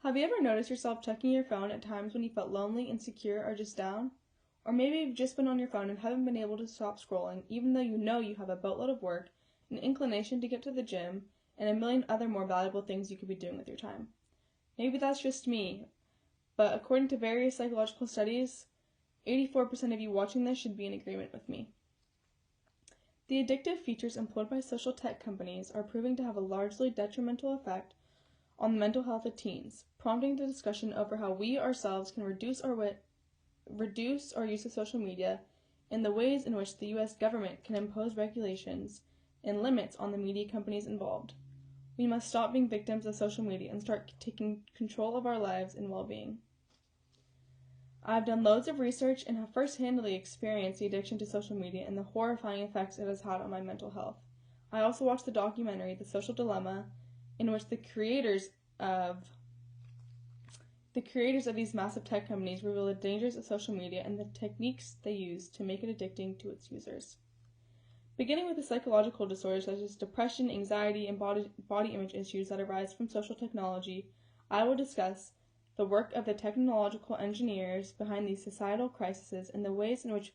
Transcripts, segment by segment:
Have you ever noticed yourself checking your phone at times when you felt lonely, insecure, or just down? Or maybe you've just been on your phone and haven't been able to stop scrolling, even though you know you have a boatload of work, an inclination to get to the gym, and a million other more valuable things you could be doing with your time. Maybe that's just me, but according to various psychological studies, 84% of you watching this should be in agreement with me. The addictive features employed by social tech companies are proving to have a largely detrimental effect on the mental health of teens, prompting the discussion over how we ourselves can reduce our use of social media and the ways in which the U.S. government can impose regulations and limits on the media companies involved. We must stop being victims of social media and start taking control of our lives and well-being. I've done loads of research and have first-handedly experienced the addiction to social media and the horrifying effects it has had on my mental health. I also watched the documentary The Social Dilemma, in which the creators of these massive tech companies reveal the dangers of social media and the techniques they use to make it addicting to its users. Beginning with the psychological disorders such as depression, anxiety, and body image issues that arise from social technology, I will discuss the work of the technological engineers behind these societal crises and the ways in which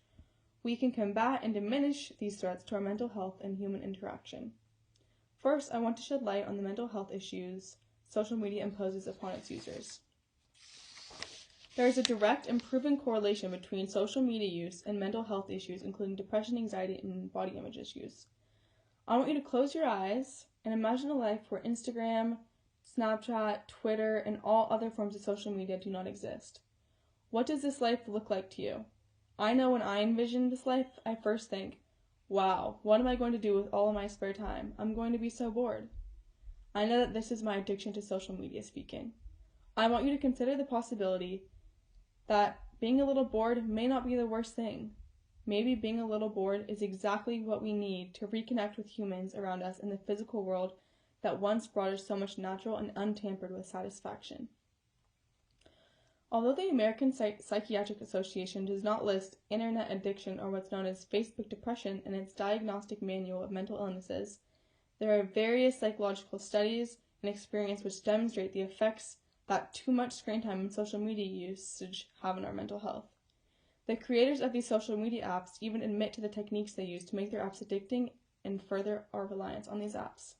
we can combat and diminish these threats to our mental health and human interaction. First, I want to shed light on the mental health issues social media imposes upon its users. There is a direct and proven correlation between social media use and mental health issues, including depression, anxiety, and body image issues. I want you to close your eyes and imagine a life where Instagram, Snapchat, Twitter, and all other forms of social media do not exist. What does this life look like to you? I know when I envision this life, I first think, wow, what am I going to do with all of my spare time? I'm going to be so bored. I know that this is my addiction to social media speaking. I want you to consider the possibility that being a little bored may not be the worst thing. Maybe being a little bored is exactly what we need to reconnect with humans around us in the physical world that once brought us so much natural and untampered with satisfaction. Although the American Psychiatric Association does not list internet addiction or what's known as Facebook depression in its diagnostic manual of mental illnesses, there are various psychological studies and experience which demonstrate the effects that too much screen time and social media usage have on our mental health. The creators of these social media apps even admit to the techniques they use to make their apps addicting and further our reliance on these apps.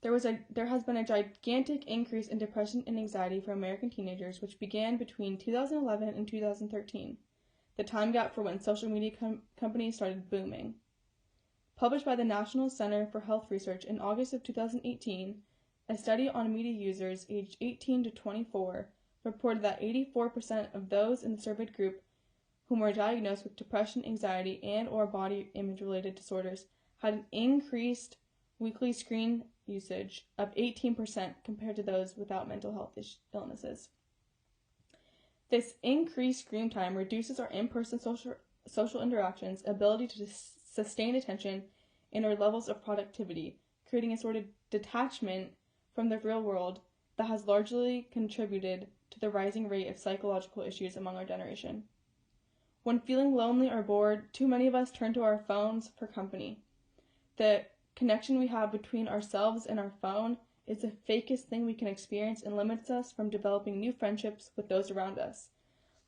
There has been a gigantic increase in depression and anxiety for American teenagers, which began between 2011 and 2013, the time gap for when social media companies started booming. Published by the National Center for Health Research in August of 2018, a study on media users aged 18 to 24 reported that 84% of those in the surveyed group whom were diagnosed with depression, anxiety, and/or body image-related disorders had an increased weekly screen usage of 18% compared to those without mental health illnesses. This increased screen time reduces our in-person social interactions, ability to sustain attention, and our levels of productivity, creating a sort of detachment from the real world that has largely contributed to the rising rate of psychological issues among our generation. When feeling lonely or bored, too many of us turn to our phones for company. The connection we have between ourselves and our phone is the fakest thing we can experience and limits us from developing new friendships with those around us.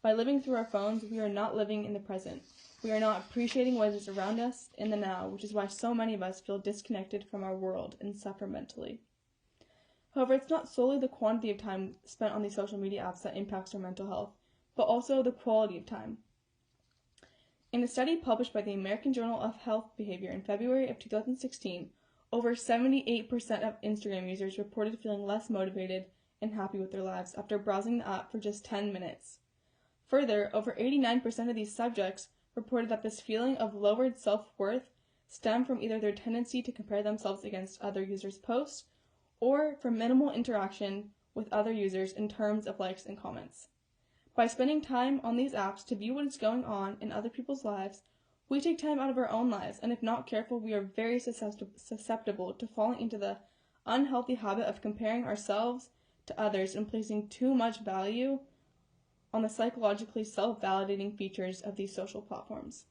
By living through our phones, we are not living in the present. We are not appreciating what is around us in the now, which is why so many of us feel disconnected from our world and suffer mentally. However, it's not solely the quantity of time spent on these social media apps that impacts our mental health, but also the quality of time. In a study published by the American Journal of Health Behavior in February of 2016, over 78% of Instagram users reported feeling less motivated and happy with their lives after browsing the app for just 10 minutes. Further, over 89% of these subjects reported that this feeling of lowered self-worth stemmed from either their tendency to compare themselves against other users' posts or from minimal interaction with other users in terms of likes and comments. By spending time on these apps to view what is going on in other people's lives, we take time out of our own lives, and if not careful, we are very susceptible to falling into the unhealthy habit of comparing ourselves to others and placing too much value on the psychologically self-validating features of these social platforms.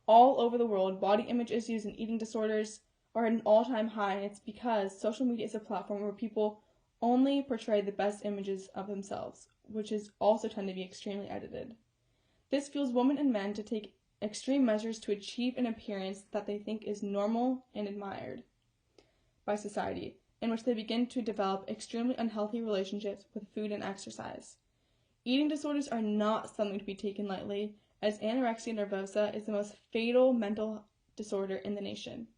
All over the world, body image issues and eating disorders are at an all-time high, and it's because social media is a platform where people only portray the best images of themselves, which is also tend to be extremely edited. This fuels women and men to take extreme measures to achieve an appearance that they think is normal and admired by society, in which they begin to develop extremely unhealthy relationships with food and exercise. Eating disorders are not something to be taken lightly, as anorexia nervosa is the most fatal mental disorder in the nation.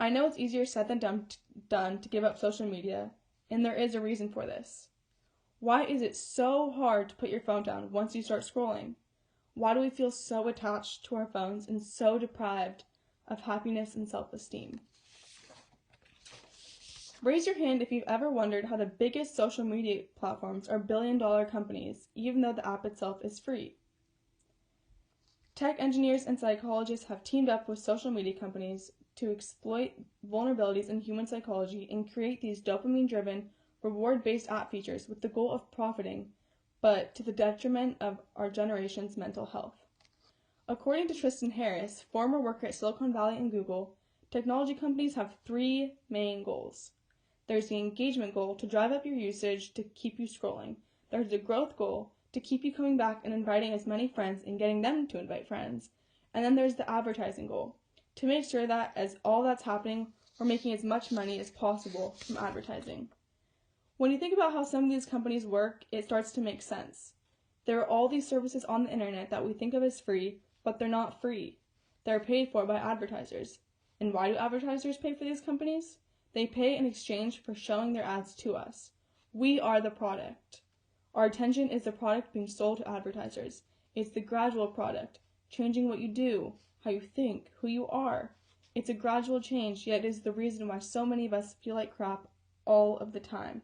I know it's easier said than done to give up social media, and there is a reason for this. Why is it so hard to put your phone down once you start scrolling? Why do we feel so attached to our phones and so deprived of happiness and self-esteem? Raise your hand if you've ever wondered how the biggest social media platforms are billion-dollar companies, even though the app itself is free. Tech engineers and psychologists have teamed up with social media companies to exploit vulnerabilities in human psychology and create these dopamine-driven, reward-based app features with the goal of profiting, but to the detriment of our generation's mental health. According to Tristan Harris, former worker at Silicon Valley and Google, technology companies have 3 main goals. There's the engagement goal to drive up your usage to keep you scrolling. There's the growth goal to keep you coming back and inviting as many friends and getting them to invite friends. And then there's the advertising goal to make sure that as all that's happening, we're making as much money as possible from advertising. When you think about how some of these companies work, it starts to make sense. There are all these services on the internet that we think of as free, but they're not free. They're paid for by advertisers. And why do advertisers pay for these companies? They pay in exchange for showing their ads to us. We are the product. Our attention is the product being sold to advertisers. It's the gradual product, changing what you do, how you think, who you are. It's a gradual change, yet it is the reason why so many of us feel like crap all of the time.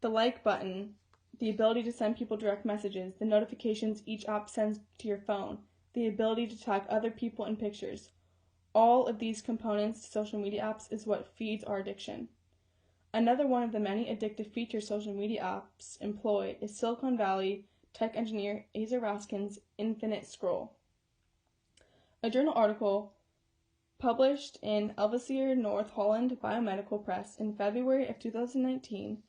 The like button, the ability to send people direct messages, the notifications each app sends to your phone, the ability to tag other people in pictures. All of these components to social media apps is what feeds our addiction. Another one of the many addictive features social media apps employ is Silicon Valley tech engineer Asa Raskin's infinite scroll. A journal article published in Elsevier North Holland Biomedical Press in February of 2019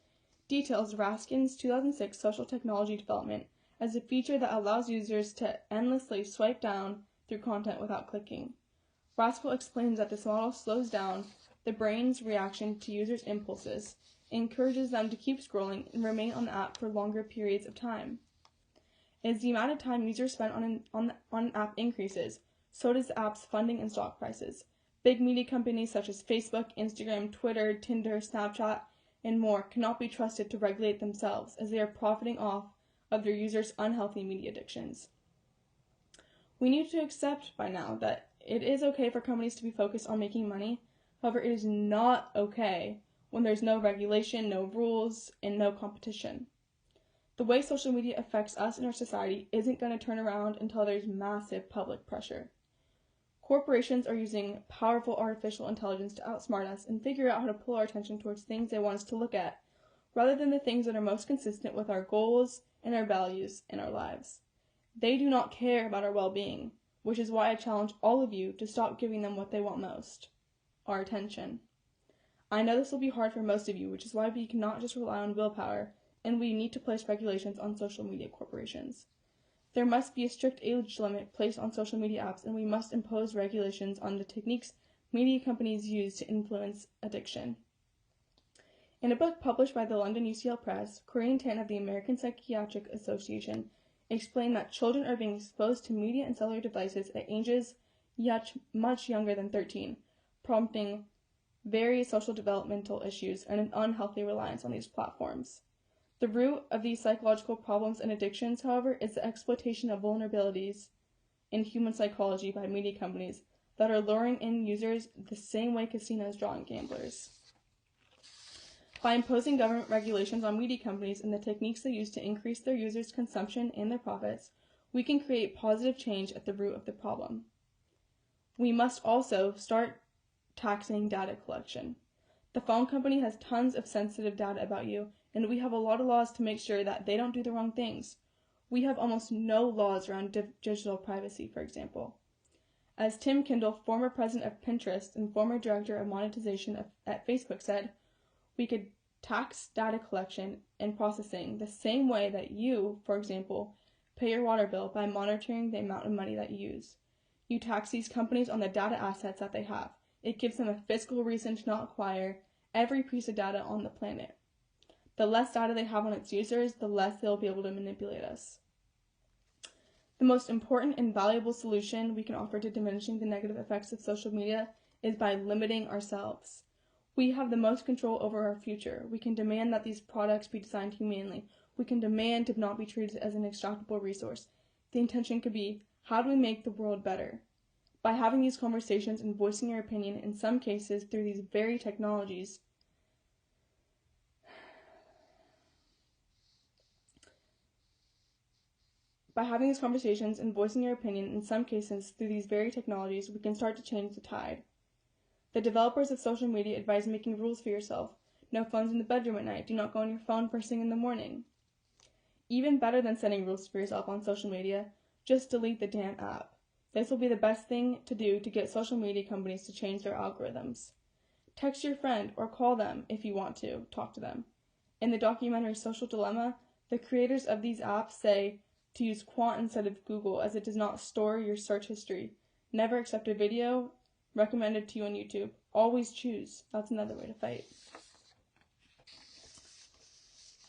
details Raskin's 2006 social technology development as a feature that allows users to endlessly swipe down through content without clicking. Raskol explains that this model slows down the brain's reaction to users' impulses, encourages them to keep scrolling and remain on the app for longer periods of time. As the amount of time users spend on an app increases, so does the app's funding and stock prices. Big media companies such as Facebook, Instagram, Twitter, Tinder, Snapchat, and more cannot be trusted to regulate themselves as they are profiting off of their users' unhealthy media addictions. We need to accept by now that it is okay for companies to be focused on making money. However, it is not okay when there's no regulation, no rules, and no competition. The way social media affects us in our society isn't going to turn around until there's massive public pressure. Corporations are using powerful artificial intelligence to outsmart us and figure out how to pull our attention towards things they want us to look at, rather than the things that are most consistent with our goals and our values in our lives. They do not care about our well-being, which is why I challenge all of you to stop giving them what they want most, our attention. I know this will be hard for most of you, which is why we cannot just rely on willpower, and we need to place regulations on social media corporations. There must be a strict age limit placed on social media apps, and we must impose regulations on the techniques media companies use to influence addiction. In a book published by the London UCL Press, Corinne Tan of the American Psychiatric Association explained that children are being exposed to media and cellular devices at ages much younger than 13, prompting various social developmental issues and an unhealthy reliance on these platforms. The root of these psychological problems and addictions, however, is the exploitation of vulnerabilities in human psychology by media companies that are luring in users the same way casinos draw in gamblers. By imposing government regulations on media companies and the techniques they use to increase their users' consumption and their profits, we can create positive change at the root of the problem. We must also start taxing data collection. The phone company has tons of sensitive data about you, and we have a lot of laws to make sure that they don't do the wrong things. We have almost no laws around digital privacy, for example. As Tim Kindle, former president of Pinterest and former director of monetization at Facebook, said, we could tax data collection and processing the same way that you, for example, pay your water bill by monitoring the amount of money that you use. You tax these companies on the data assets that they have. It gives them a fiscal reason to not acquire every piece of data on the planet. The less data they have on its users, the less they'll be able to manipulate us. The most important and valuable solution we can offer to diminishing the negative effects of social media is by limiting ourselves. We have the most control over our future. We can demand that these products be designed humanely. We can demand to not be treated as an extractable resource. The intention could be, how do we make the world better? By having these conversations and voicing your opinion, in some cases through these very technologies, we can start to change the tide. The developers of social media advise making rules for yourself. No phones in the bedroom at night. Do not go on your phone first thing in the morning. Even better than setting rules for yourself on social media, just delete the damn app. This will be the best thing to do to get social media companies to change their algorithms. Text your friend or call them if you want to talk to them. In the documentary Social Dilemma, the creators of these apps say to use Quant instead of Google, as it does not store your search history. Never accept a video recommended to you on YouTube. Always choose. That's another way to fight.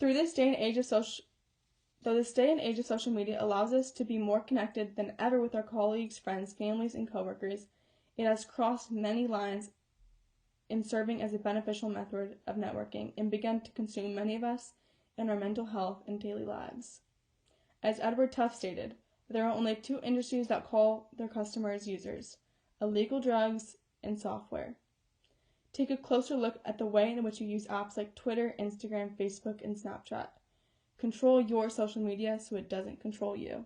Though this day and age of social media allows us to be more connected than ever with our colleagues, friends, families, and coworkers, it has crossed many lines in serving as a beneficial method of networking and begun to consume many of us in our mental health and daily lives. As Edward Tufte stated, there are only two industries that call their customers users: illegal drugs and software. Take a closer look at the way in which you use apps like Twitter, Instagram, Facebook, and Snapchat. Control your social media so it doesn't control you.